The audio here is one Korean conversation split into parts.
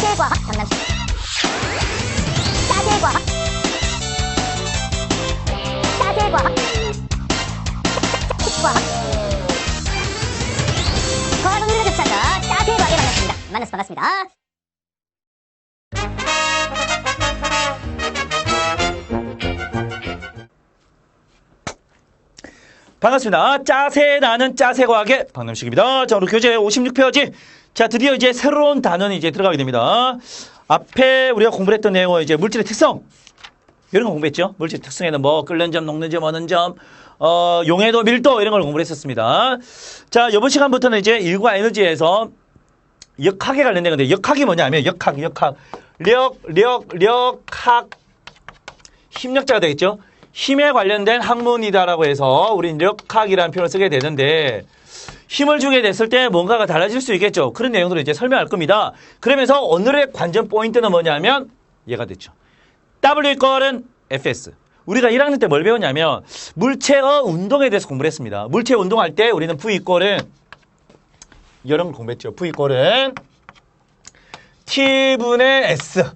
짜제과학 강남시. 짜제과학. 짜제과학. 과학. 과학 오늘의 접사자 짜제과학에 만났습니다. 반갑습니다. 반갑습니다. 짜세 나는 짜세과학의 박남식입니다. 자, 오늘 교재 56페이지. 자, 드디어 이제 새로운 단원이 이제 들어가게 됩니다. 앞에 우리가 공부를 했던 내용은 이제 물질의 특성. 이런 거 공부했죠. 물질 특성에는 뭐 끓는 점, 녹는 점, 어는 점, 용해도, 밀도 이런 걸 공부를 했었습니다. 자, 이번 시간부터는 이제 일과 에너지에서 역학에 관련된 건데, 역학이 뭐냐면 역학. 력학. 힘력자가 되겠죠. 힘에 관련된 학문이다라고 해서 우리는 역학이라는 표현을 쓰게 되는데, 힘을 주게 됐을 때 뭔가가 달라질 수 있겠죠. 그런 내용들을 이제 설명할 겁니다. 그러면서 오늘의 관전 포인트는 뭐냐면 얘가 됐죠. W 이퀄은 Fs. 우리가 1학년 때 뭘 배웠냐면 물체의 운동에 대해서 공부를 했습니다. 물체 운동할 때 우리는 V 이퀄은 이런 걸 공부했죠. V 이퀄은 T분의 S.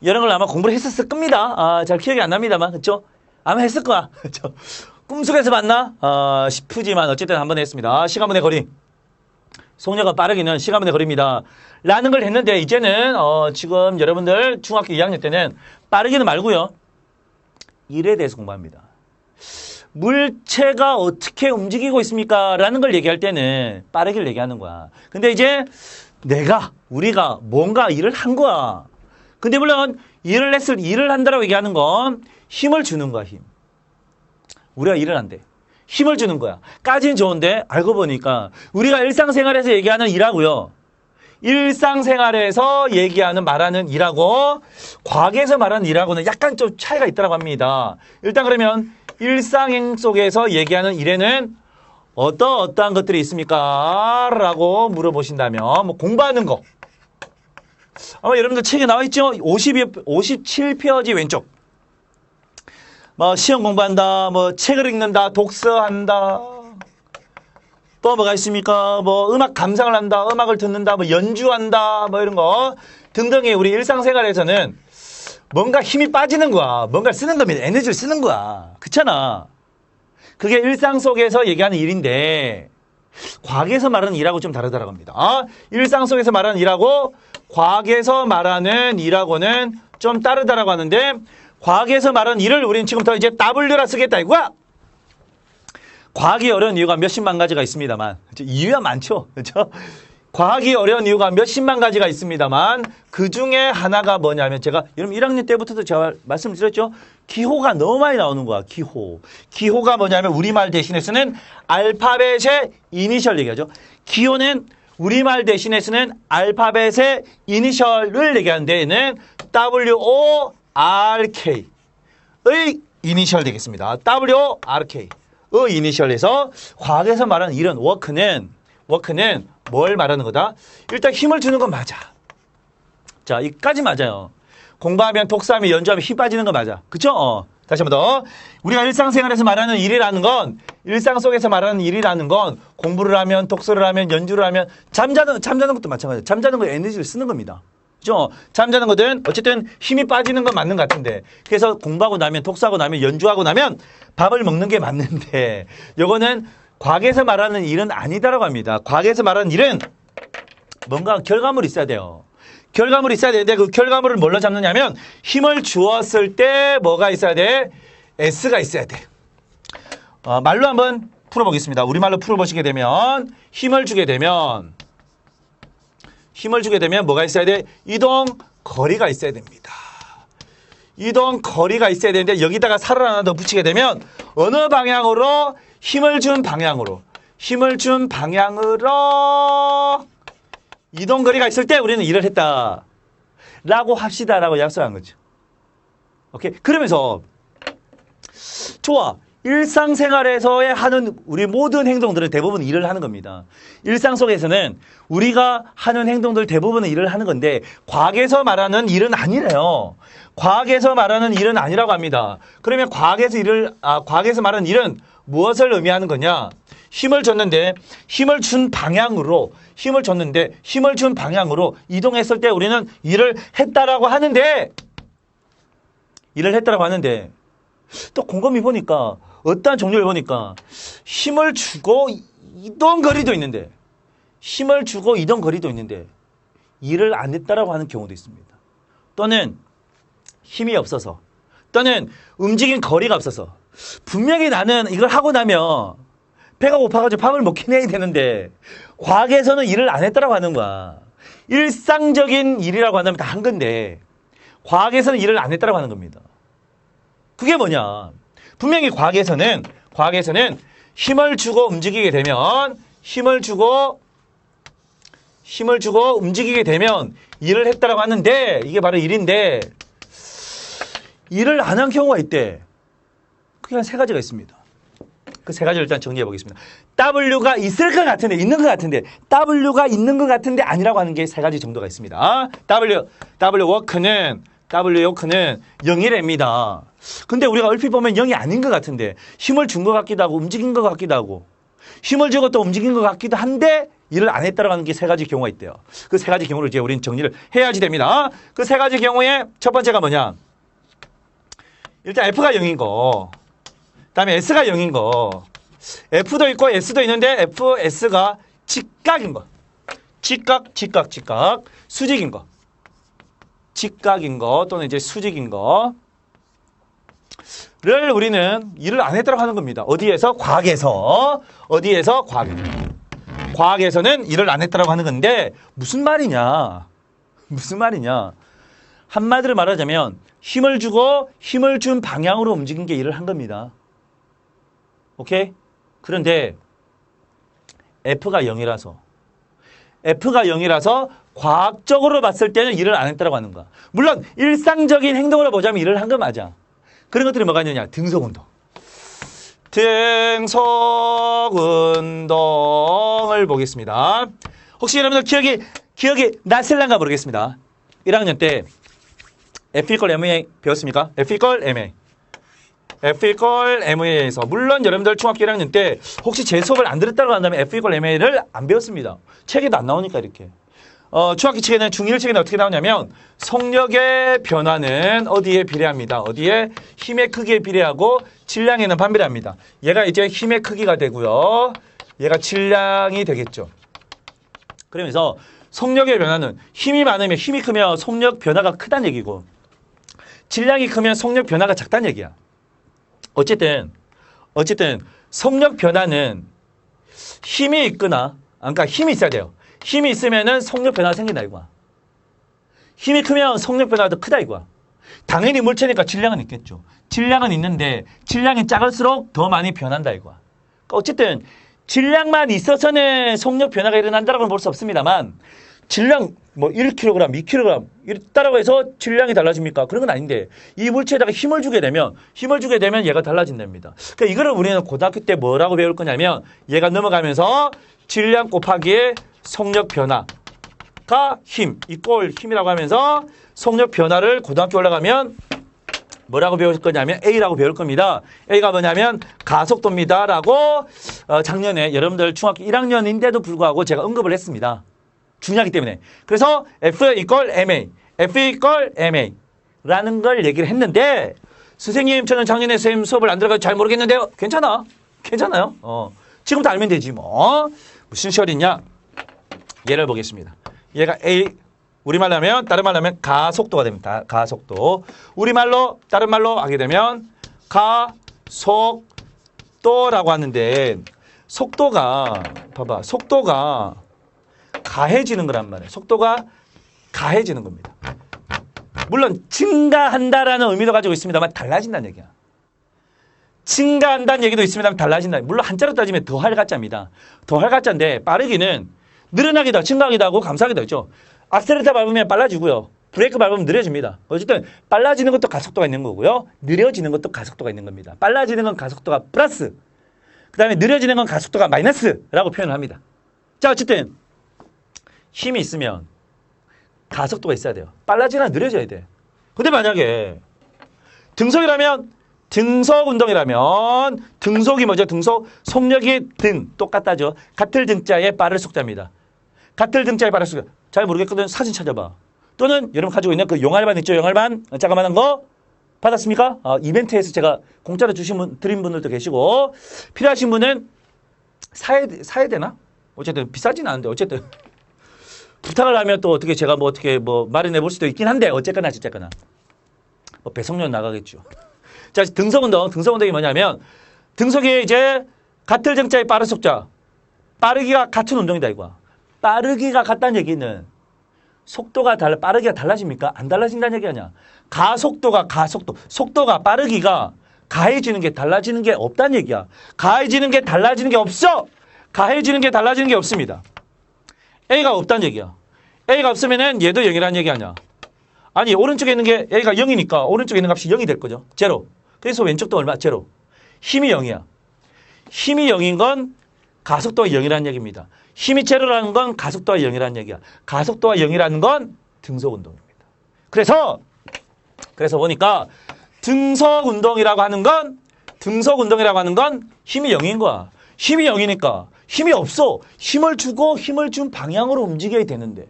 이런 걸 아마 공부를 했었을 겁니다. 잘 기억이 안 납니다만, 그렇죠? 아마 했을 거야. 그렇죠? 꿈속에서 봤나? 싶으지만 어쨌든 한번 했습니다. 시간분의 거리. 속력은 빠르기는 시간분의 거리입니다. 라는 걸 했는데 이제는 지금 여러분들 중학교 2학년 때는 빠르기는 말고요. 일에 대해서 공부합니다. 물체가 어떻게 움직이고 있습니까? 라는 걸 얘기할 때는 빠르기를 얘기하는 거야. 근데 이제 우리가 뭔가 일을 한 거야. 근데 물론 일을 한다라고 얘기하는 건 힘을 주는 거야, 힘. 우리가 일을 한대. 힘을 주는 거야. 까지는 좋은데 알고 보니까 우리가 일상생활에서 얘기하는 일하고요. 일상생활에서 얘기하는 말하는 일하고 과학에서 말하는 일하고는 약간 좀 차이가 있다고 합니다. 일단 그러면 일상 속에서 얘기하는 일에는 어떠한 것들이 있습니까? 라고 물어보신다면 뭐 공부하는 거. 아마 여러분들 책에 나와 있죠? 57페이지 왼쪽. 뭐 시험 공부한다, 뭐 책을 읽는다, 독서한다. 또 뭐가 있습니까? 뭐 음악 감상을 한다, 음악을 듣는다, 뭐 연주한다, 뭐 이런 거 등등의 우리 일상생활에서는 뭔가 힘이 빠지는 거야. 뭔가를 쓰는 겁니다. 에너지를 쓰는 거야. 그렇잖아. 그게 일상 속에서 얘기하는 일인데 과학에서 말하는 일하고 좀 다르다고 합니다. 일상 속에서 말하는 일하고 과학에서 말하는 일하고는 좀 다르다라고 하는데 과학에서 말하는 일을 우리는 지금부터 이제 W라 쓰겠다 이거야. 과학이 어려운 이유가 몇십만 가지가 있습니다만 이유야 많죠. 그렇죠? 과학이 어려운 이유가 몇십만 가지가 있습니다만 그 중에 하나가 뭐냐면 제가 여러분 1학년 때부터도 제가 말씀드렸죠. 기호가 너무 많이 나오는 거야. 기호가 뭐냐면 우리말 대신에 쓰는 알파벳의 이니셜 얘기하죠. 기호는 우리말 대신에 쓰는 알파벳의 이니셜을 얘기하는 데에는 WORK의 이니셜 되겠습니다. WORK의 이니셜에서 과학에서 말하는 이런 워크는 뭘 말하는 거다? 일단 힘을 주는 건 맞아. 자, 이까지 맞아요. 공부하면, 독서하면, 연주하면 힘 빠지는 거 맞아. 그쵸? 다시 한 번 더. 우리가 일상생활에서 말하는 일이라는 건, 일상 속에서 말하는 일이라는 건 공부를 하면, 독서를 하면, 연주를 하면, 잠자는 것도 마찬가지예요. 잠자는 거 에너지를 쓰는 겁니다. 그죠? 잠자는 거든 어쨌든 힘이 빠지는 건 맞는 것 같은데 그래서 공부하고 나면, 독서하고 나면, 연주하고 나면 밥을 먹는 게 맞는데 요거는 과학에서 말하는 일은 아니다라고 합니다. 과학에서 말하는 일은 뭔가 결과물이 있어야 돼요. 결과물이 있어야 되는데 그 결과물을 뭘로 잡느냐면 힘을 주었을 때 뭐가 있어야 돼? S가 있어야 돼. 말로 한번 풀어보겠습니다. 우리말로 풀어보시게 되면 힘을 주게 되면 뭐가 있어야 돼? 이동 거리가 있어야 됩니다. 이동 거리가 있어야 되는데 여기다가 살을 하나 더 붙이게 되면 어느 방향으로? 힘을 준 방향으로 이동 거리가 있을 때 우리는 일을 했다 라고 합시다라고 약속한 거죠. 오케이? 그러면서 좋아. 일상생활에서의 하는 우리 모든 행동들은 대부분 일을 하는 겁니다. 일상 속에서는 우리가 하는 행동들 대부분은 일을 하는 건데 과학에서 말하는 일은 아니래요. 과학에서 말하는 일은 아니라고 합니다. 그러면 과학에서 말하는 일은 무엇을 의미하는 거냐? 힘을 줬는데 힘을 준 방향으로 힘을 줬는데 힘을 준 방향으로 이동했을 때 우리는 일을 했다라고 하는데 또 곰곰이 보니까 어떠한 종류를 보니까 힘을 주고 이동 거리도 있는데 일을 안 했다라고 하는 경우도 있습니다. 또는 힘이 없어서 또는 움직인 거리가 없어서 분명히 나는 이걸 하고 나면 배가 고파가지고 밥을 먹긴 해야 되는데 과학에서는 일을 안 했다라고 하는 거야. 일상적인 일이라고 한다면 다 한 건데 과학에서는 일을 안 했다라고 하는 겁니다. 그게 뭐냐? 분명히 과학에서는 힘을 주고 움직이게 되면 일을 했다라고 하는데 이게 바로 일인데 일을 안 한 경우가 있대. 그게 한 세 가지가 있습니다. 그 세 가지를 일단 정리해 보겠습니다. W가 있을 것 같은데 있는 것 같은데 W가 있는 것 같은데 아니라고 하는 게 세 가지 정도가 있습니다. W 워크는 0이랍니다. 근데 우리가 얼핏 보면 0이 아닌 것 같은데 힘을 준 것 같기도 하고 움직인 것 같기도 하고 힘을 주고 또 움직인 것 같기도 한데 일을 안 했다라고 하는 게 세 가지 경우가 있대요. 그 세 가지 경우를 이제 우리는 정리를 해야지 됩니다. 그 세 가지 경우에 첫 번째가 뭐냐? 일단 F가 0인 거, 그다음에 S가 0인 거, F도 있고 S도 있는데 F, S가 직각인 거, 직각, 수직인 거, 직각인 거 또는 이제 수직인 거를 우리는 일을 안 했다고 하는 겁니다. 어디에서? 과학에서. 과학에서는 일을 안 했다고 하는 건데 무슨 말이냐? 한마디로 말하자면 힘을 주고 힘을 준 방향으로 움직인 게 일을 한 겁니다. 오케이? 그런데 F가 0이라서 과학적으로 봤을 때는 일을 안 했다고 하는 거야. 물론 일상적인 행동으로 보자면 일을 한 건 맞아. 그런 것들이 뭐가 있느냐? 등속운동을 보겠습니다. 혹시 여러분들 기억이 나실란가 모르겠습니다. 1학년 때 F = MA 배웠습니까? F = MA. FMA에서 물론 여러분들 중학교 1학년 때 혹시 제 수업을 안 들었다고 한다면 F = MA를 안 배웠습니다. 책에도 안 나오니까 이렇게. 중학교 책에는 중1 책에는 어떻게 나오냐면 속력의 변화는 어디에 비례합니다. 어디에? 힘의 크기에 비례하고 질량에는 반비례합니다. 얘가 이제 힘의 크기가 되고요. 얘가 질량이 되겠죠. 그러면서 속력의 변화는 힘이 많으면 힘이 크면 속력 변화가 크다는 얘기고 질량이 크면 속력 변화가 작다는 얘기야. 어쨌든 속력 변화는 힘이 있거나 그러니까 힘이 있어야 돼요. 힘이 있으면은 속력 변화가 생긴다 이거야. 힘이 크면 속력 변화가 더 크다 이거야. 당연히 물체니까 질량은 있겠죠. 질량은 있는데 질량이 작을수록 더 많이 변한다 이거야. 그러니까 어쨌든 질량만 있어서는 속력 변화가 일어난다라고는 볼 수 없습니다만 질량 뭐 1kg, 2kg 있다라고 해서 질량이 달라집니까? 그런 건 아닌데 이 물체에다가 힘을 주게 되면 얘가 달라진답니다. 그러니까 이거를 우리는 고등학교 때 뭐라고 배울 거냐면 얘가 넘어가면서 질량 곱하기 속력 변화가 힘 이꼴 힘이라고 하면서 속력 변화를 고등학교 올라가면 뭐라고 배울 거냐면 A라고 배울 겁니다. A가 뭐냐면 가속도입니다. 라고 작년에 여러분들 중학교 1학년인데도 불구하고 제가 언급을 했습니다. 중요하기 때문에. 그래서 F = MA, 라는 걸 얘기를 했는데 선생님 저는 작년에 선생님 수업을 안 들어가서 잘 모르겠는데요. 괜찮아요. 지금부터 알면 되지 뭐. 무슨 시절이냐? 얘를 보겠습니다. 얘가 A 우리말로 하면 다른 말로 하면 가속도가 됩니다. 가속도. 우리말로 다른 말로 하게 되면 가속도라고 하는데 속도가 봐봐. 속도가 가해지는 거란 말이에요. 속도가 가해지는 겁니다. 물론 증가한다라는 의미도 가지고 있습니다만 달라진다는 얘기야. 증가한다는 얘기도 있습니다만 달라진다. 물론 한자로 따지면 더할 가짜입니다. 더할 가짜인데 빠르기는 늘어나기도 증가하기도 하고 감소하기도 하죠. 악셀레이터 밟으면 빨라지고요. 브레이크 밟으면 느려집니다. 어쨌든 빨라지는 것도 가속도가 있는 거고요. 느려지는 것도 가속도가 있는 겁니다. 빨라지는 건 가속도가 플러스, 그 다음에 느려지는 건 가속도가 마이너스라고 표현을 합니다. 자, 어쨌든 힘이 있으면 가속도가 있어야 돼요. 빨라지나 느려져야 돼. 근데 만약에 등속이라면 등속 운동이라면 등속이 뭐죠? 등속 속력이 등 똑같다죠. 같을 등자의 빠를 속자입니다. 같을 등자의 빠를 속자. 잘 모르겠거든 사진 찾아봐. 또는 여러분 가지고 있는 그 용알반 있죠? 용알반 자그마한 거 받았습니까? 이벤트에서 제가 공짜로 드린 분들도 계시고 필요하신 분은 사야 되나? 어쨌든 비싸진 않은데 어쨌든 부탁을 하면 또 어떻게 제가 뭐 어떻게 뭐 마련해 볼 수도 있긴 한데 어쨌거나 뭐 배송료 나가겠죠. 자, 등속운동이 뭐냐면 등속이 이제 같을 등자의 빠른 속자 빠르기가 같은 운동이다 이거야. 빠르기가 같다는 얘기는 속도가 빠르기가 달라집니까? 안 달라진다는 얘기 아니야. 속도가 빠르기가 가해지는 게 달라지는 게 없다는 얘기야. 가해지는 게 달라지는 게 없어. 가해지는 게 달라지는 게 없습니다. A가 없다는 얘기야. A가 없으면은 얘도 0이라는 얘기 아니야. 아니 오른쪽에 있는 게 A가 0이니까 오른쪽에 있는 값이 0이 될 거죠. 제로. 그래서 왼쪽도 얼마? 제로. 힘이 0이야. 힘이 0인 건 가속도가 0이라는 얘기입니다. 힘이 제로라는 건 가속도가 0이라는 얘기야. 가속도가 0이라는 건 등속운동입니다. 그래서 보니까 등속운동이라고 하는 건 힘이 0인 거야. 힘이 0이니까 힘이 없어. 힘을 주고 힘을 준 방향으로 움직여야 되는데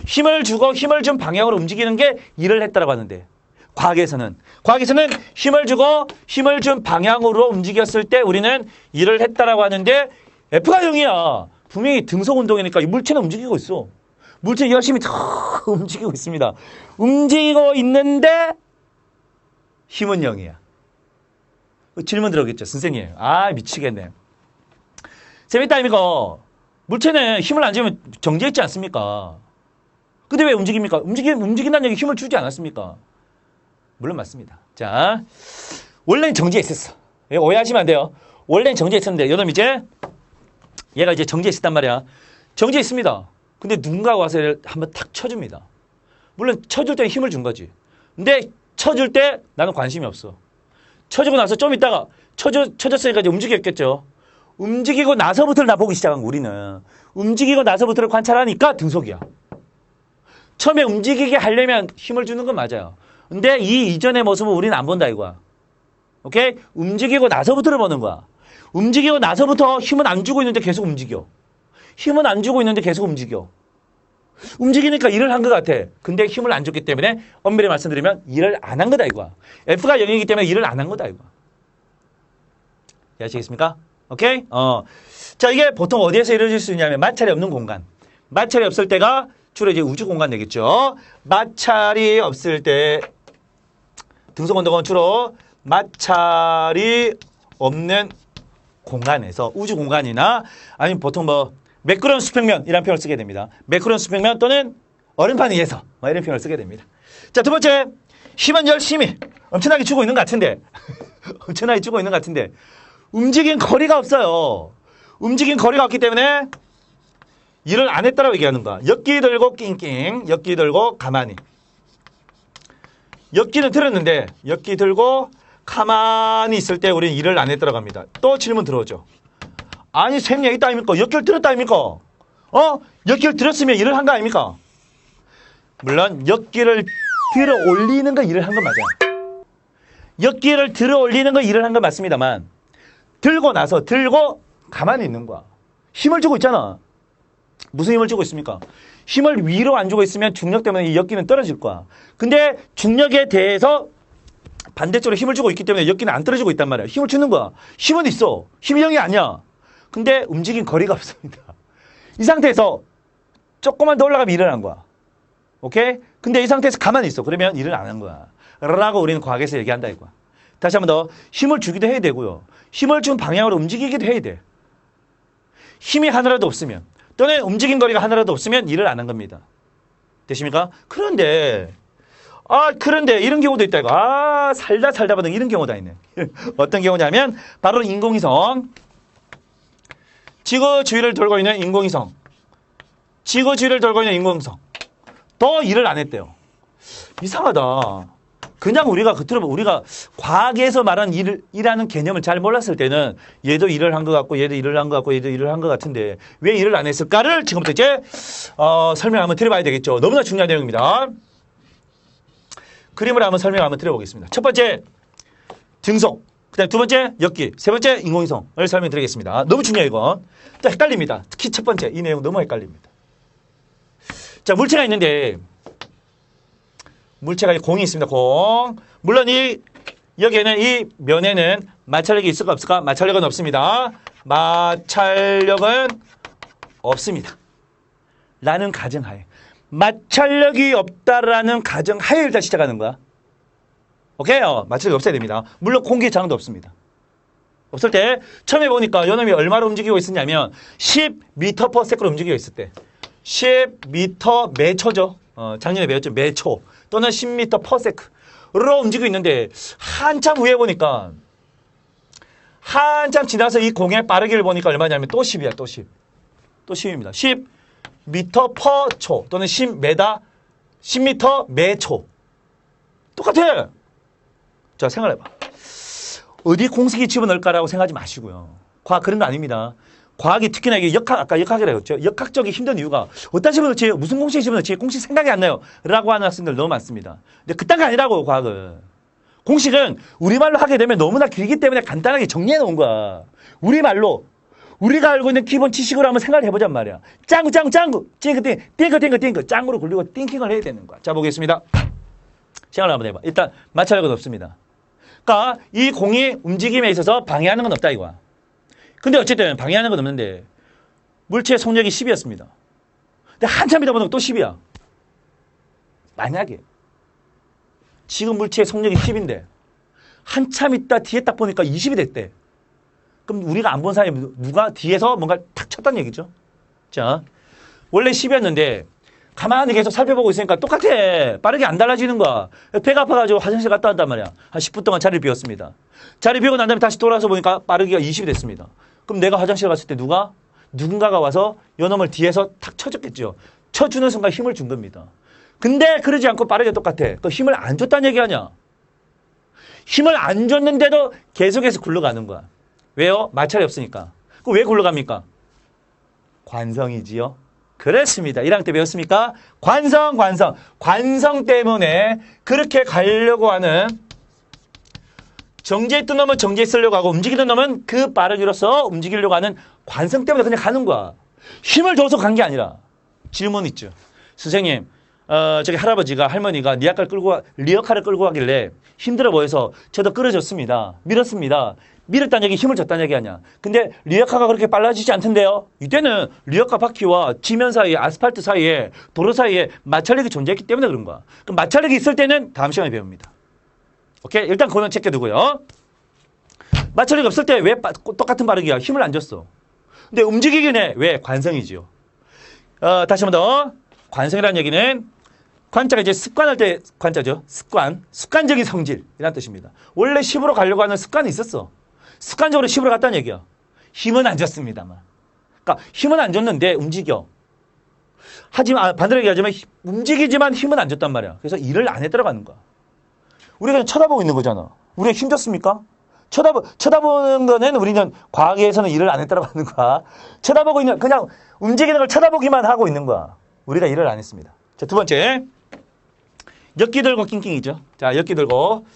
힘을 주고 힘을 준 방향으로 움직이는 게 일을 했다라고 하는데 과학에서는 힘을 주고 힘을 준 방향으로 움직였을 때 우리는 일을 했다라고 하는데 F가 0이야. 분명히 등속운동이니까 물체는 움직이고 있어. 물체 열심히 움직이고 있습니다. 움직이고 있는데 힘은 0이야. 질문 들어오겠죠. 선생님. 미치겠네. 재밌다 이거. 물체는 힘을 안 주면 정지했지 않습니까? 근데 왜 움직입니까? 움직인다는 얘기 힘을 주지 않았습니까? 물론 맞습니다. 자, 원래는 정지해 있었어. 오해하시면 안 돼요. 원래는 정지해 있었는데 여러분 이제 얘가 이제 정지해 있었단 말이야. 정지해 있습니다. 근데 누군가가 와서 얘를 한번 탁 쳐줍니다. 물론 쳐줄 때 힘을 준 거지. 근데 쳐줄 때 나는 관심이 없어. 쳐주고 나서 좀 있다가 쳐줬으니까 이제 움직였겠죠. 움직이고 나서부터를 나 보기 시작한 거 우리는. 움직이고 나서부터를 관찰하니까 등속이야. 처음에 움직이게 하려면 힘을 주는 건 맞아요. 근데 이 이전의 모습은 우리는 안 본다 이거야. 오케이? 움직이고 나서부터를 보는 거야. 움직이고 나서부터 힘은 안 주고 있는데 계속 움직여. 힘은 안 주고 있는데 계속 움직여. 움직이니까 일을 한 것 같아. 근데 힘을 안 줬기 때문에 엄밀히 말씀드리면 일을 안 한 거다 이거야. F가 0이기 때문에 일을 안 한 거다 이거야. 이해하시겠습니까? 오케이? 자, 이게 보통 어디에서 이루어질 수 있냐면 마찰이 없는 공간. 마찰이 없을 때가 주로 이제 우주 공간 되겠죠. 마찰이 없을 때 등속운동은 주로 마찰이 없는 공간에서 우주 공간이나 아니면 보통 뭐 매끄러운 수평면이라는 표현을 쓰게 됩니다. 매끄러운 수평면 또는 얼음판 위에서 이런 표현을 쓰게 됩니다. 자, 두 번째, 힘은 열심히 엄청나게 주고 있는 것 같은데 엄청나게 주고 있는 것 같은데 움직인 거리가 없어요. 움직인 거리가 없기 때문에 일을 안 했다라고 얘기하는 거야. 엿기 들고 낑낑, 엿기 들고 가만히. 엿기는 들었는데 엿기 들고 가만히 있을 때 우리는 일을 안 했다라고 합니다. 또 질문 들어오죠. 아니 쌤 얘기 있다 아닙니까? 엿기를 들었다 아닙니까? 엿기를 들었으면 일을 한 거 아닙니까? 물론 엿기를 들어 올리는 거 일을 한 건 맞아요. 엿기를 들어 올리는 거 일을 한 건 맞습니다만 들고 나서 들고 가만히 있는 거야. 힘을 주고 있잖아. 무슨 힘을 주고 있습니까? 힘을 위로 안 주고 있으면 중력 때문에 이 엿기는 떨어질 거야. 근데 중력에 대해서 반대쪽으로 힘을 주고 있기 때문에 엿기는 안 떨어지고 있단 말이야. 힘을 주는 거야. 힘은 있어. 힘이 0이 아니야. 근데 움직인 거리가 없습니다. 이 상태에서 조금만 더 올라가면 일을 한 거야. 오케이? 근데 이 상태에서 가만히 있어. 그러면 일을 안 한 거야. 라고 우리는 과학에서 얘기한다 이거야. 다시 한 번 더. 힘을 주기도 해야 되고요. 힘을 준 방향으로 움직이기도 해야 돼. 힘이 하나라도 없으면 또는 움직인 거리가 하나라도 없으면 일을 안 한 겁니다. 되십니까? 그런데 이런 경우도 있다 이거. 살다 보던 이런 경우가 있네. 어떤 경우냐면 바로 인공위성. 지구 주위를 돌고 있는 인공위성. 지구 주위를 돌고 있는 인공위성. 더 일을 안 했대요. 이상하다. 그냥 우리가 과학에서 말한 일하는 개념을 잘 몰랐을 때는 얘도 일을 한 것 같고 얘도 일을 한 것 같고 얘도 일을 한 것 같은데 왜 일을 안 했을까를 지금부터 이제 설명 한번 드려봐야 되겠죠. 너무나 중요한 내용입니다. 그림을 한번 설명 한번 드려보겠습니다. 첫 번째, 등속. 그다음 두 번째 엮기. 세 번째 인공위성을 설명드리겠습니다. 너무 중요해요, 이거. 또 헷갈립니다. 특히 첫 번째 이 내용 너무 헷갈립니다. 자, 물체가 있는데 물체가 공이 있습니다. 공. 물론 여기에는 이 면에는 마찰력이 있을까 없을까? 마찰력은 없습니다. 마찰력은 없습니다. 라는 가정하에. 마찰력이 없다라는 가정하에 일단 시작하는 거야. 오케이? 마찰력이 없어야 됩니다. 물론 공기의 저항도 없습니다. 없을 때 처음에 보니까 요놈이 얼마로 움직이고 있었냐면 10m/s로 움직이고 있을 때 10m 매초죠. 작년에 배웠죠. 매초 또는 10m/s로 움직이고 있는데 한참 후에 보니까 한참 지나서 이 공의 빠르기를 보니까 얼마냐면 또 10이야. 또 10. 또 10입니다. 10m/초 또는 10m 매초. 똑같아. 자, 생각해봐. 어디 공식이 집어넣을까라고 생각하지 마시고요. 과학 그런 거 아닙니다. 과학이 특히나 이게 아까 역학이라고 했죠. 역학적이 힘든 이유가 어디다 집어넣지? 무슨 공식에 집어넣지? 공식 생각이 안 나요. 라고 하는 학생들 너무 많습니다. 근데 그딴 거 아니라고, 과학은. 공식은 우리말로 하게 되면 너무나 길기 때문에 간단하게 정리해 놓은 거야. 우리말로. 우리가 알고 있는 기본 지식으로 한번 생각을 해보잔 말이야. 짱구, 띵크. 짱으로 굴리고 띵킹을 해야 되는 거야. 자, 보겠습니다. 생각을 한번 해봐. 일단, 마찰력은 없습니다. 그러니까 이 공이 움직임에 있어서 방해하는 건 없다 이거야. 근데 어쨌든 방해하는 건 없는데 물체의 속력이 10이었습니다. 근데 한참 있다 보니까 또 10이야. 만약에 지금 물체의 속력이 10인데 한참 있다 뒤에 딱 보니까 20이 됐대. 그럼 우리가 안 본 사이에 누가 뒤에서 뭔가 탁 쳤다는 얘기죠. 자, 원래 10이었는데 가만히 계속 살펴보고 있으니까 똑같아. 빠르게 안 달라지는 거야. 배가 아파가지고 화장실 갔다 왔단 말이야. 한 10분 동안 자리를 비웠습니다. 자리 비우고 난 다음에 다시 돌아와서 보니까 빠르기가 20이 됐습니다. 그럼 내가 화장실 갔을 때 누군가가 와서 요놈을 뒤에서 탁 쳐줬겠죠. 쳐주는 순간 힘을 준 겁니다. 근데 그러지 않고 빠르게 똑같아. 그 힘을 안 줬다는 얘기 아니야. 힘을 안 줬는데도 계속해서 굴러가는 거야. 왜요? 마찰이 없으니까. 그럼 왜 굴러갑니까? 관성이지요. 그렇습니다. 1학년 때 배웠습니까? 관성 때문에 그렇게 가려고 하는 정지에 있던 놈은 정지에 있으려고 하고 움직이던 놈은 그 빠르기로서 움직이려고 하는 관성 때문에 그냥 가는 거야. 힘을 줘서 간 게 아니라. 질문 있죠. 선생님, 저기 할아버지가 할머니가 리어카를 끌고 가길래 힘들어 보여서 저도 끌어줬습니다. 밀었습니다. 밀었다는 얘기 힘을 줬다는 얘기 아니야. 근데 리어카가 그렇게 빨라지지 않던데요. 이때는 리어카 바퀴와 지면 사이에 아스팔트 사이에 도로 사이에 마찰력이 존재했기 때문에 그런 거야. 그럼 마찰력이 있을 때는 다음 시간에 배웁니다. 오케이? 일단 그거는 체크두고요. 마찰력이 없을 때 왜 똑같은 빠르기야? 힘을 안 줬어. 근데 움직이긴 해. 왜? 관성이지요. 다시 한 번 더. 관성이라는 얘기는 관자가 이제 습관할 때 관자죠. 습관적인 성질이라는 뜻입니다. 원래 10으로 가려고 하는 습관이 있었어. 습관적으로 10으로 갔다는 얘기야. 힘은 안 줬습니다만. 그러니까 힘은 안 줬는데 움직여. 하지만 반대로 얘기하자면 움직이지만 힘은 안 줬단 말이야. 그래서 일을 안 해 들어가는 거야. 우리가 그냥 쳐다보고 있는 거잖아. 우리가 힘 줬습니까? 쳐다보는 거는 우리는 과학에서는 일을 안 해 들어가는 거야. 쳐다보고 있는 그냥 움직이는 걸 쳐다보기만 하고 있는 거야. 우리가 일을 안 했습니다. 자, 두 번째. 엮기 들고 낑낑이죠. 자, 엮기 들고.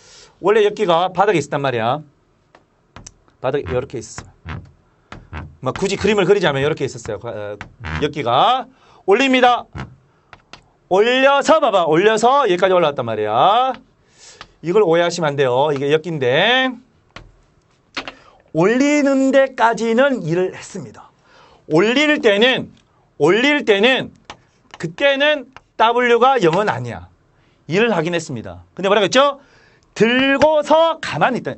원래 엮기가 바닥에 있었단 말이야. 바닥에 이렇게 있었어요. 뭐 굳이 그림을 그리자면 이렇게 있었어요. 엮기가. 올립니다. 올려서 봐봐. 올려서 여기까지 올라왔단 말이야. 이걸 오해하시면 안 돼요. 이게 엮기인데. 올리는 데까지는 일을 했습니다. 올릴 때는 그때는 W가 0은 아니야. 일을 하긴 했습니다. 근데 뭐라고 했죠? 들고서 가만히 있다.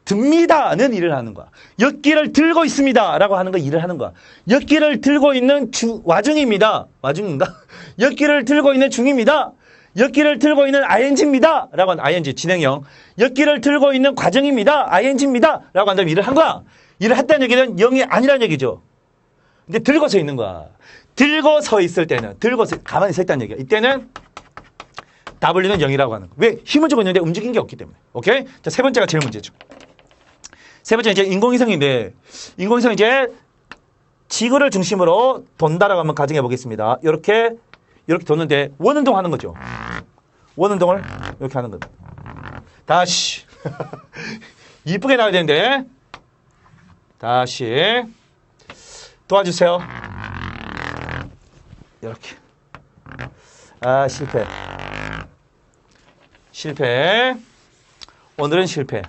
듭니다는 일을 하는 거야. 엮기를 들고 있습니다. 라고 하는 거 일을 하는 거야. 엮기를 들고 있는 와중입니다. 와중인가? 엮기를 들고 있는 중입니다. 엮기를 들고 있는 ing입니다. 라고 하는 ing, 진행형. 엮기를 들고 있는 과정입니다. ing입니다. 라고 한다면 일을 한 거야. 일을 했다는 얘기는 0이 아니라는 얘기죠. 근데 들고 서 있는 거야. 들고 서 있을 때는, 가만히 서 있다는 얘기야. 이때는 W는 0이라고 하는 거야. 왜? 힘을 주고 있는데 움직인 게 없기 때문에. 오케이? 자, 세 번째가 제일 문제죠. 세 번째는 이제 인공위성인데, 인공위성 이제 지구를 중심으로 돈다라고 한번 가정해 보겠습니다. 이렇게 도는데 원운동 하는 거죠. 원운동을 이렇게 하는 겁니다. 다시. 이쁘게 나와야 되는데. 다시 도와주세요. 이렇게. 아, 실패. 실패. 오늘은 실패.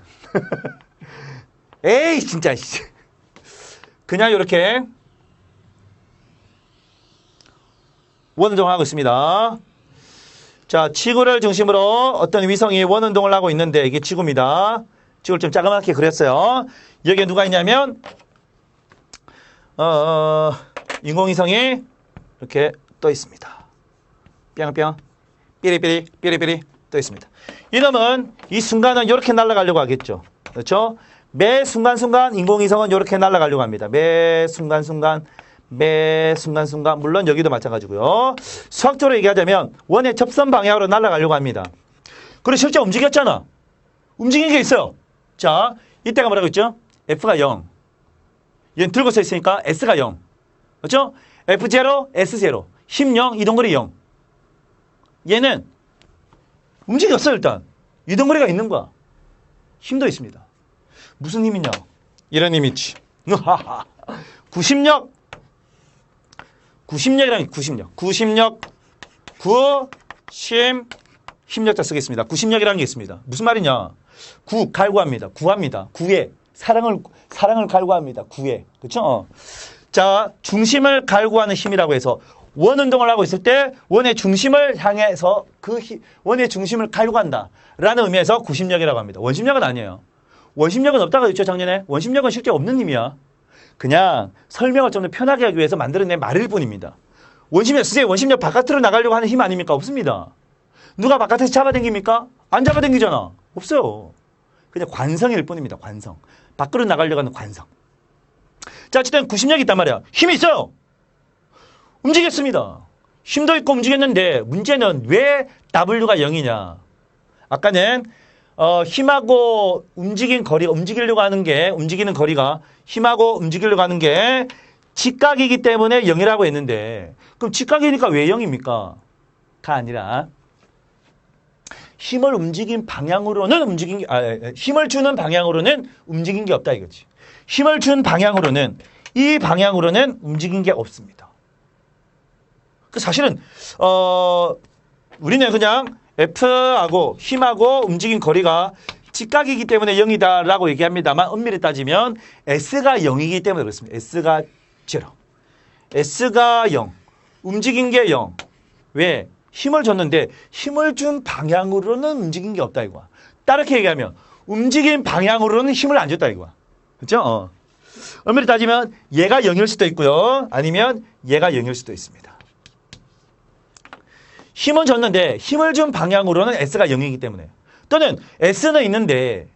에이, 진짜. 그냥 이렇게 원운동을 하고 있습니다. 자, 지구를 중심으로 어떤 위성이 원운동을 하고 있는데 이게 지구입니다. 지구를 좀 자그맣게 그렸어요. 여기에 누가 있냐면 인공위성이 이렇게 떠 있습니다. 뿅뿅 삐리삐리 삐리삐리 떠 있습니다. 이놈은 이 순간은 이렇게 날아가려고 하겠죠. 그렇죠? 매 순간순간 인공위성은 이렇게 날아가려고 합니다. 매 순간순간 물론 여기도 마찬가지고요. 수학적으로 얘기하자면 원의 접선 방향으로 날아가려고 합니다. 그리고 실제 움직였잖아. 움직인 게 있어요. 자, 이때가 뭐라고 했죠? F가 0. 얘는 들고 서 있으니까 S가 0. 그렇죠? F0, S0. 힘 0, 이동거리 0. 얘는 움직였어요, 일단. 이동거리가 있는 거야. 힘도 있습니다. 무슨 힘이냐? 이런 힘이지. 구심력. 구심력이란 구심력. 구심력. 힘력자 쓰겠습니다. 구심력이라는 게 있습니다. 무슨 말이냐? 갈구합니다. 구합니다. 구해. 사랑을 갈구합니다. 구해. 그렇죠? 자, 중심을 갈구하는 힘이라고 해서 원운동을 하고 있을 때 원의 중심을 향해서 원의 중심을 갈구한다라는 의미에서 구심력이라고 합니다. 원심력은 아니에요. 원심력은 없다고 했죠, 작년에. 원심력은 실제 없는 힘이야. 그냥 설명을 좀 더 편하게 하기 위해서 만들어낸 말일 뿐입니다. 원심력 쓰세요. 원심력 바깥으로 나가려고 하는 힘 아닙니까? 없습니다. 누가 바깥에서 잡아당깁니까? 안 잡아당기잖아. 없어요. 그냥 관성일 뿐입니다. 관성. 밖으로 나가려고 하는 관성. 자, 어쨌든 구심력이 있단 말이야. 힘이 있어요. 움직였습니다. 힘도 있고 움직였는데 문제는 왜 W가 0이냐. 아까는 힘하고 움직이는 거리가 힘하고 움직이려고 하는 게 직각이기 때문에 0이라고 했는데 그럼 직각이니까 왜 0입니까? 가 아니라 힘을 주는 방향으로는 움직인 게 없다 이거지. 힘을 준 방향으로는 이 방향으로는 움직인 게 없습니다. 사실은 우리는 그냥 F하고 힘하고 움직인 거리가 직각이기 때문에 0이다라고 얘기합니다만 엄밀히 따지면 S가 0이기 때문에 그렇습니다. S가 0. S가 0. 움직인 게 0. 왜? 힘을 줬는데 힘을 준 방향으로는 움직인 게 없다 이거야. 다르게 얘기하면 움직인 방향으로는 힘을 안 줬다 이거야. 그렇죠? 엄밀히 따지면 얘가 0일 수도 있고요. 아니면 얘가 0일 수도 있습니다. 힘은 줬는데 힘을 준 방향으로는 S가 0이기 때문에 또는 S는 있는데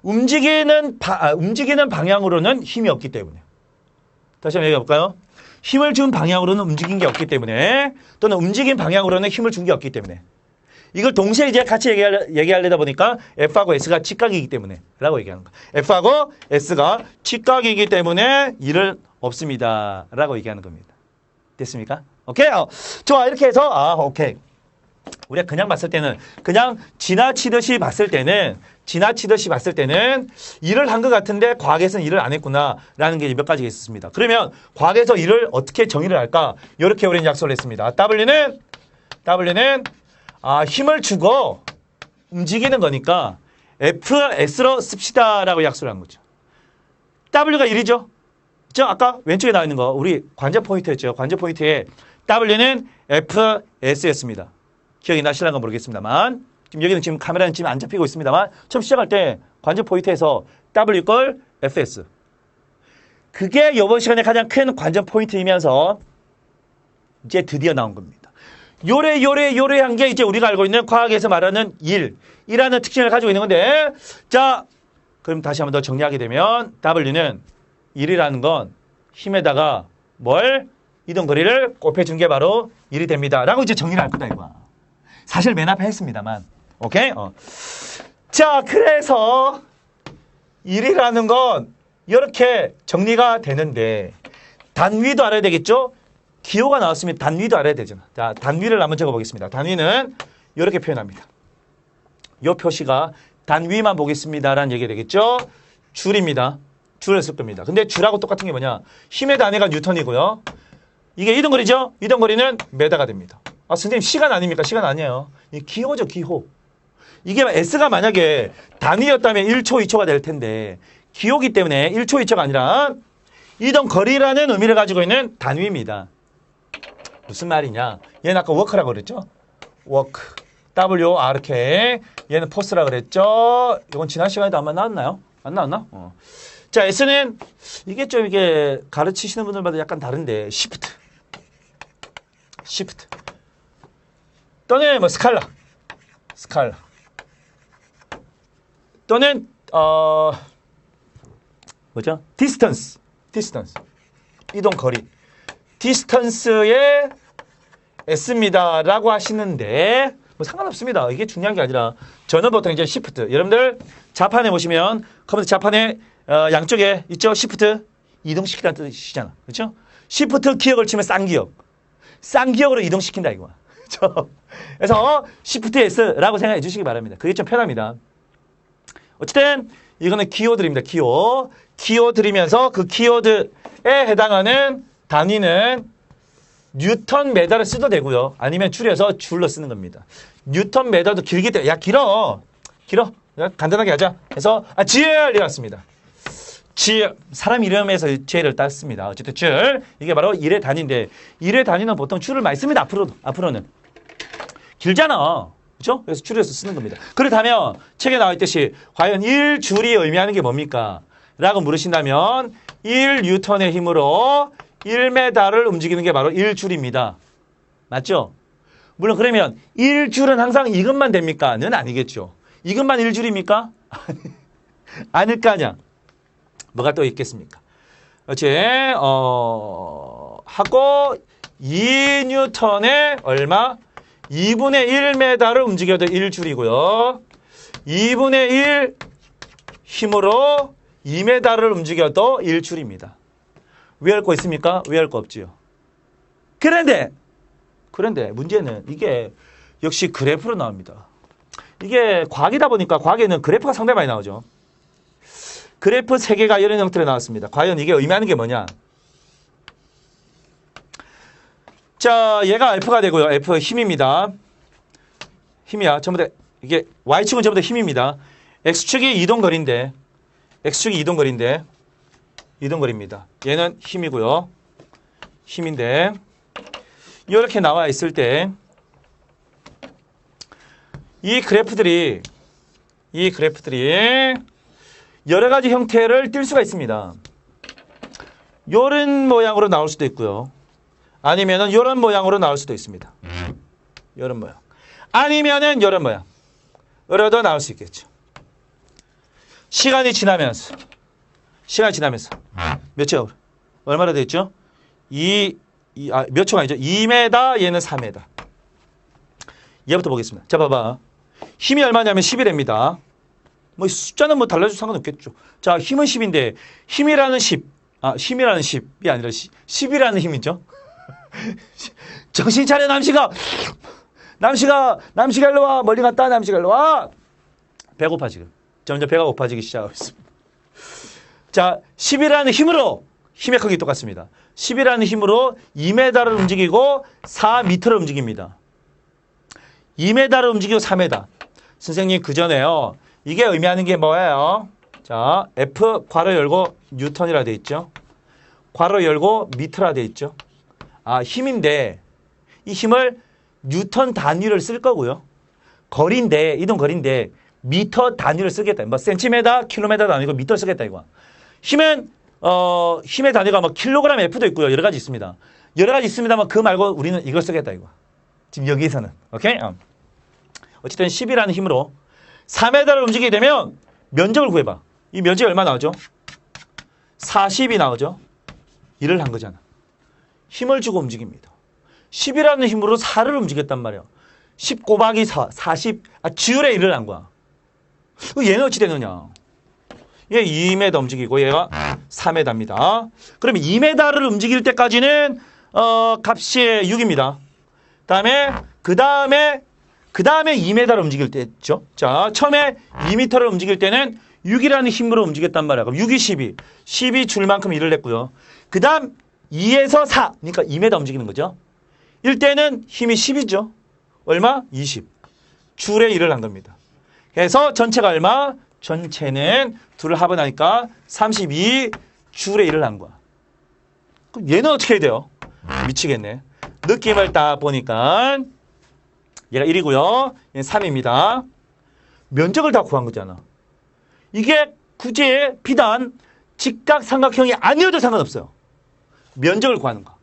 움직이는 방향으로는 힘이 없기 때문에 다시 한번 얘기해 볼까요? 힘을 준 방향으로는 움직인 게 없기 때문에 또는 움직인 방향으로는 힘을 준 게 없기 때문에 이걸 동시에 이제 같이 얘기하려다 보니까 F하고 S가 직각이기 때문에 라고 얘기하는 거야. F하고 S가 직각이기 때문에 일은 없습니다 라고 얘기하는 겁니다. 됐습니까? 오케이? 좋아. 이렇게 해서 오케이. 우리가 그냥 봤을 때는 그냥 지나치듯이 봤을 때는 일을 한 것 같은데 과학에서는 일을 안 했구나라는 게 몇 가지가 있었습니다. 그러면 과학에서 일을 어떻게 정의를 할까? 이렇게 우리는 약속을 했습니다. W는 힘을 주고 움직이는 거니까 FS로 씁시다라고 약속을 한 거죠. W가 1이죠. 그죠? 아까 왼쪽에 나와 있는 거 우리 관전 포인트였죠. 관전 포인트에 W는 FS였습니다. 기억이 나실랑가 모르겠습니다만 지금 카메라는 지금 안 잡히고 있습니다만 처음 시작할 때 관전 포인트에서 W 걸 FS. 그게 이번 시간에 가장 큰 관전 포인트이면서 이제 드디어 나온 겁니다. 요래한 게 이제 우리가 알고 있는 과학에서 말하는 일이라는 특징을 가지고 있는 건데 자, 그럼 다시 한번 더 정리하게 되면 W는 1이라는 건 힘에다가 이동거리를 곱해준 게 바로 1이 됩니다. 라고 이제 정리를 할 거다 이거야. 사실 맨 앞에 했습니다만. 오케이? 자, 그래서 1이라는 건 이렇게 정리가 되는데 단위도 알아야 되겠죠? 기호가 나왔으면 단위도 알아야 되잖아. 자, 단위를 한번 적어보겠습니다. 단위는 이렇게 표현합니다. 이 표시가 단위만 보겠습니다라는 얘기가 되겠죠. 줄입니다. 줄을 쓸 겁니다. 근데 줄하고 똑같은 게 뭐냐? 힘의 단위가 뉴턴이고요. 이게 이동거리죠? 이동거리는 메다가 됩니다. 아, 선생님 시간 아닙니까? 시간 아니에요. 이 기호죠, 기호. 이게 S가 만약에 단위였다면 1초, 2초가 될 텐데 기호기 때문에 1초, 2초가 아니라 이동거리라는 의미를 가지고 있는 단위입니다. 무슨 말이냐? 얘는 아까 워크라고 그랬죠? 워크. WRK. 얘는 포스라고 그랬죠? 이건 지난 시간에도 아마 나왔나요? 안 나왔나? 자, S는 이게 좀 이게 가르치시는 분들마다 약간 다른데 시프트. 시프트. 또는 뭐 스칼라. 스칼라. 또는 뭐죠? 디스턴스. 디스턴스. 이동거리. 디스턴스의 S입니다라고 하시는데 뭐 상관없습니다. 이게 중요한 게 아니라 저는 보통 이제 시프트. 여러분들 자판에 보시면 컴퓨터 자판에 양쪽에 있죠? 시프트. 이동시키다는 뜻이잖아. 그렇죠? 시프트 기억을 치면 쌍기억. 쌍기억으로 이동시킨다 이거. 그래서 시프트 S라고 생각해 주시기 바랍니다. 그게 좀 편합니다. 어쨌든 이거는 키워드입니다. 키워. 키워드리면서 그 키워드에 해당하는 단위는 뉴턴 메다를 써도 되고요. 아니면 줄여서 줄로 쓰는 겁니다. 뉴턴 메다도 길기 때문에 야 길어. 길어. 간단하게 하자. 그래서 GL 이랬습니다. GL. 사람 이름에서 GL을 땄습니다. 어쨌든 줄. 이게 바로 1의 단위인데 1의 단위는 보통 줄을 많이 씁니다. 앞으로는. 길잖아. 그렇죠? 그래서 줄여서 쓰는 겁니다. 그렇다면 책에 나와 있듯이 과연 1줄이 의미하는 게 뭡니까? 라고 물으신다면 1뉴턴의 힘으로 1m를 움직이는 게 바로 1줄입니다. 맞죠? 물론 그러면 1줄은 항상 이것만 됩니까? 는 아니겠죠. 이것만 1줄입니까? 아닐 거 아니야. 뭐가 또 있겠습니까? 그렇지? 하고 2뉴턴에 얼마? 2분의 1m를 움직여도 1줄이고요. 2분의 1 힘으로 2m를 움직여도 1줄입니다. 위할 거 있습니까? 위할 거 없지요. 그런데 문제는 이게 역시 그래프로 나옵니다. 이게 과학이다 보니까 과학에는 그래프가 상당히 많이 나오죠. 그래프 3개가 이런 형태로 나왔습니다. 과연 이게 의미하는 게 뭐냐? 자, 얘가 F가 되고요. F 힘입니다. 힘이야. 전부 다 이게 Y축은 전부 다 힘입니다. X축이 이동거리인데 X축이 이동거리입니다. 얘는 힘이고요. 힘인데 이렇게 나와 있을 때 이 그래프들이 여러 가지 형태를 띌 수가 있습니다. 이런 모양으로 나올 수도 있고요. 아니면은 이런 모양으로 나올 수도 있습니다. 이런 모양. 아니면은 이런 모양으로도 나올 수 있겠죠. 시간이 지나면서 몇 초? 얼마나 됐죠? 몇 초가 아니죠? 2m, 얘는 4m. 얘부터 보겠습니다. 자, 봐봐. 힘이 얼마냐면 11입니다. 뭐 숫자는 뭐 달라져도 상관없겠죠. 자, 힘은 10인데 힘이라는 10. 힘이라는 10이 아니라 10이라는 힘이죠. 정신 차려, 남씨가 일로 와. 멀리 갔다, 남씨가 일로 와. 배고파, 지금. 점점 배가 고파지기 시작하고 있습니다. 자, 10이라는 힘으로, 힘의 크기 똑같습니다. 10이라는 힘으로 2m를 움직이고 4m를 움직입니다. 2m를 움직이고 4m. 선생님, 그 전에요. 이게 의미하는 게 뭐예요? 자, F 괄호 열고 뉴턴이라 돼 있죠. 괄호 열고 미터라 돼 있죠. 힘인데 이 힘을 뉴턴 단위를 쓸 거고요. 거리인데, 이동 거리인데 미터 단위를 쓰겠다. 뭐 센티미터, 킬로미터 단위고 미터 쓰겠다 이거. 힘은 힘의 단위가 뭐 킬로그램 F도 있고요. 여러 가지 있습니다. 여러 가지 있습니다만 그 말고 우리는 이걸 쓰겠다 이거. 지금 여기에서는. 오케이? 어쨌든 10이라는 힘으로 4m를 움직이게 되면 면적을 구해봐. 이 면적이 얼마 나오죠? 40이 나오죠? 일을 한 거잖아. 힘을 주고 움직입니다. 10이라는 힘으로 4를 움직였단 말이야. 10 곱하기 4, 40. 지율의 일을 한 거야. 얘는 어찌 되느냐? 얘 2m 움직이고 얘가 4m입니다. 그러면 2m를 움직일 때까지는 값이 6입니다. 그 다음에 그 다음에 2m를 움직일 때죠. 자, 처음에 2m를 움직일 때는 6이라는 힘으로 움직였단 말이야. 그럼 6이 12. 12 줄 만큼 일을 했고요. 그 다음 2에서 4. 그러니까 2m 움직이는 거죠. 1대는 힘이 10이죠. 얼마? 20. 줄의 일을 한 겁니다. 그래서 전체가 얼마? 전체는 둘을 합은하니까 32 줄의 일을 한 거야. 그럼 얘는 어떻게 해야 돼요? 미치겠네. 느낌을 딱 보니까 얘가 1이고요. 얘는 3입니다. 면적을 다 구한 거잖아. 이게 굳이 비단 직각삼각형이 아니어도 상관없어요. 면적을 구하는 거.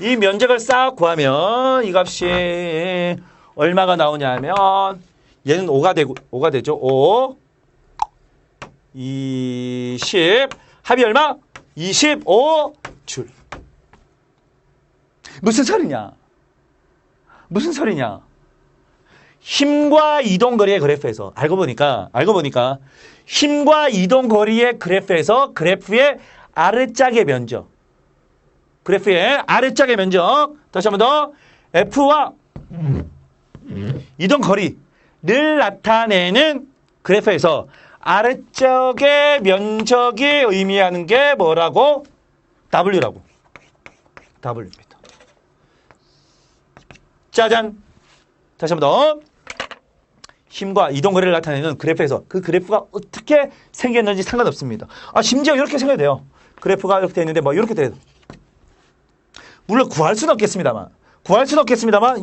이 면적을 싹 구하면 이 값이 얼마가 나오냐면 얘는 5가 되죠. 5, 20, 합이 얼마? 25줄. 무슨 소리냐? 무슨 소리냐? 힘과 이동거리의 그래프에서 알고 보니까 힘과 이동거리의 그래프에서 그래프의 아래짝의 면적, 그래프의 아래짝의 면적, 다시 한 번 더, F와 이동거리를 나타내는 그래프에서 아래쪽의 면적이 의미하는 게 뭐라고? W라고. W입니다. 짜잔. 다시 한 번 더. 힘과 이동거리를 나타내는 그래프에서 그 그래프가 어떻게 생겼는지 상관없습니다. 아, 심지어 이렇게 생겨야 돼요. 그래프가 이렇게 되어 있는데 뭐 이렇게 돼요. 물론 구할 수는 없겠습니다만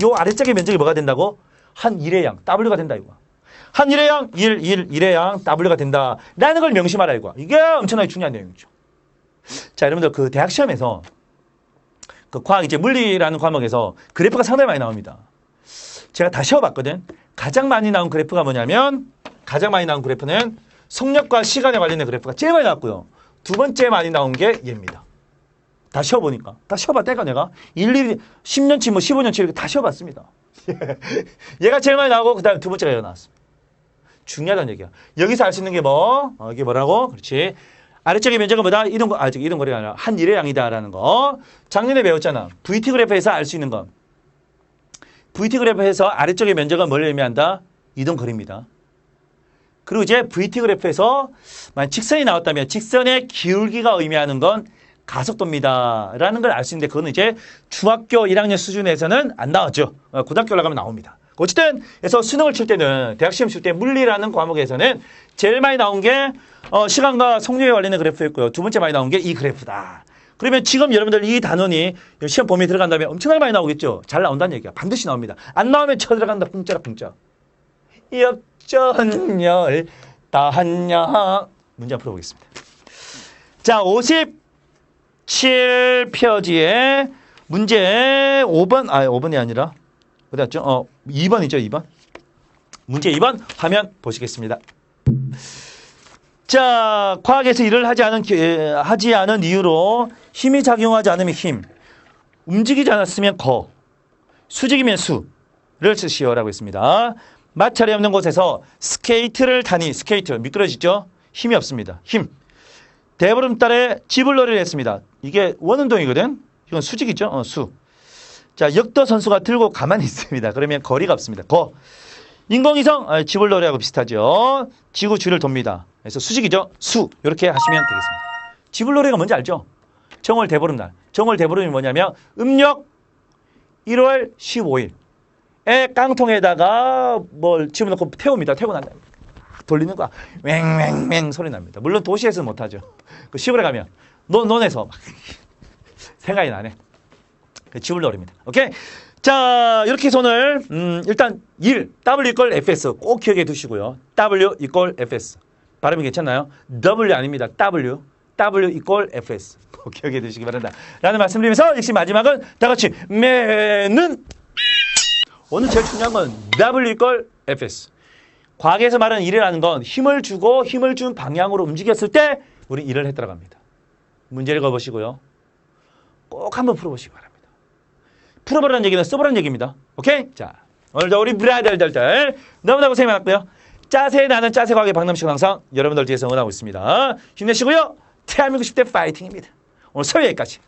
요 아래쪽의 면적이 뭐가 된다고? 한 1의 양, W가 된다 이거. 한 1의 양, 1의 양, W가 된다. 라는 걸 명심하라 이거. 이게 엄청나게 중요한 내용이죠. 자, 여러분들 그 대학 시험에서 그 과학 이제 물리라는 과목에서 그래프가 상당히 많이 나옵니다. 제가 다 쉬어봤거든. 가장 많이 나온 그래프가 뭐냐면 가장 많이 나온 그래프는 속력과 시간에 관련된 그래프가 제일 많이 나왔고요. 두 번째 많이 나온 게 얘입니다. 다 쉬어보니까. 다 쉬어봤다니까 내가. 일일이 10년치 뭐 15년치 이렇게 다 쉬어봤습니다. 얘가 제일 많이 나오고 그 다음에 두 번째가 얘가 나왔습니다. 중요하다는 얘기야. 여기서 알 수 있는 게 뭐? 이게 뭐라고? 그렇지. 아래쪽의 면적은 뭐다? 이동거리가 아니라 한 1의 양이다라는 거. 작년에 배웠잖아. VT 그래프에서 알 수 있는 거. VT 그래프에서 아래쪽의 면적은 뭘 의미한다? 이동거리입니다. 그리고 이제 VT 그래프에서 만약 직선이 나왔다면 직선의 기울기가 의미하는 건 가속도입니다. 라는 걸 알 수 있는데 그거는 이제 중학교 1학년 수준에서는 안 나왔죠. 고등학교 올라가면 나옵니다. 어쨌든 그래서 수능을 칠 때는 대학 시험 칠 때 물리라는 과목에서는 제일 많이 나온 게 시간과 속력에 관련된 그래프였고요. 두 번째 많이 나온 게 이 그래프다. 그러면 지금 여러분들 이 단원이 시험 범위에 들어간다면 엄청나게 많이 나오겠죠. 잘 나온다는 얘기야. 반드시 나옵니다. 안 나오면 쳐들어간다. 공짜라 공짜. 역전열 다한냐. 문제 풀어보겠습니다. 자, 57페이지에 문제 5번, 5번이 아니라 어디 갔죠? 2번이죠, 2번. 문제 2번 화면 보시겠습니다. 자, 과학에서 일을 하지 않은 이유로 힘이 작용하지 않으면 힘, 움직이지 않았으면 거, 수직이면 수를 쓰시오라고 했습니다. 마찰이 없는 곳에서 스케이트를 타니, 스케이트 미끄러지죠? 힘이 없습니다. 힘. 대보름달에 지불놀이를 했습니다. 이게 원운동이거든. 이건 수직이죠. 수. 자, 역도 선수가 들고 가만히 있습니다. 그러면 거리가 없습니다. 거. 인공위성 지불놀이하고 비슷하죠. 지구 주위를 돕니다. 그래서 수직이죠. 수. 이렇게 하시면 되겠습니다. 지불놀이가 뭔지 알죠? 정월 대보름날. 정월 대보름이 뭐냐면 음력 1월 15일에 깡통에다가 뭘 집어넣고 태웁니다. 태우고 난 다음에 돌리는 거야. 왱왱왱 소리 납니다. 물론 도시에서는 못하죠. 그 시골에 가면 논에서 막 생각이 나네. 그 지불놀이입니다. 오케이? 자, 이렇게 해서 오늘 일단 W 이퀄 FS 꼭 기억해 두시고요. W 이퀄 FS. 발음이 괜찮나요? W 아닙니다. W 이퀄 FS. 꼭 기억해 두시기 바란다. 라는 말씀드리면서 역시 마지막은 다 같이 매는 오늘 제일 중요한 건 W 이퀄 FS. 과학에서 말하는 일이라는 건 힘을 주고 힘을 준 방향으로 움직였을 때 우리 일을 했다고 합니다. 문제 읽어보시고요. 꼭 한번 풀어보시기 바랍니다. 풀어보라는 얘기는 써보라는 얘기입니다. 오케이? 자, 오늘도 우리 브라더들 너무나 고생 많았고요. 짜세 나는 짜세 과학의 박남식 항상 여러분들 뒤에서 응원하고 있습니다. 힘내시고요. 대한민국 10대 파이팅입니다. 오늘 수요일 여기까지.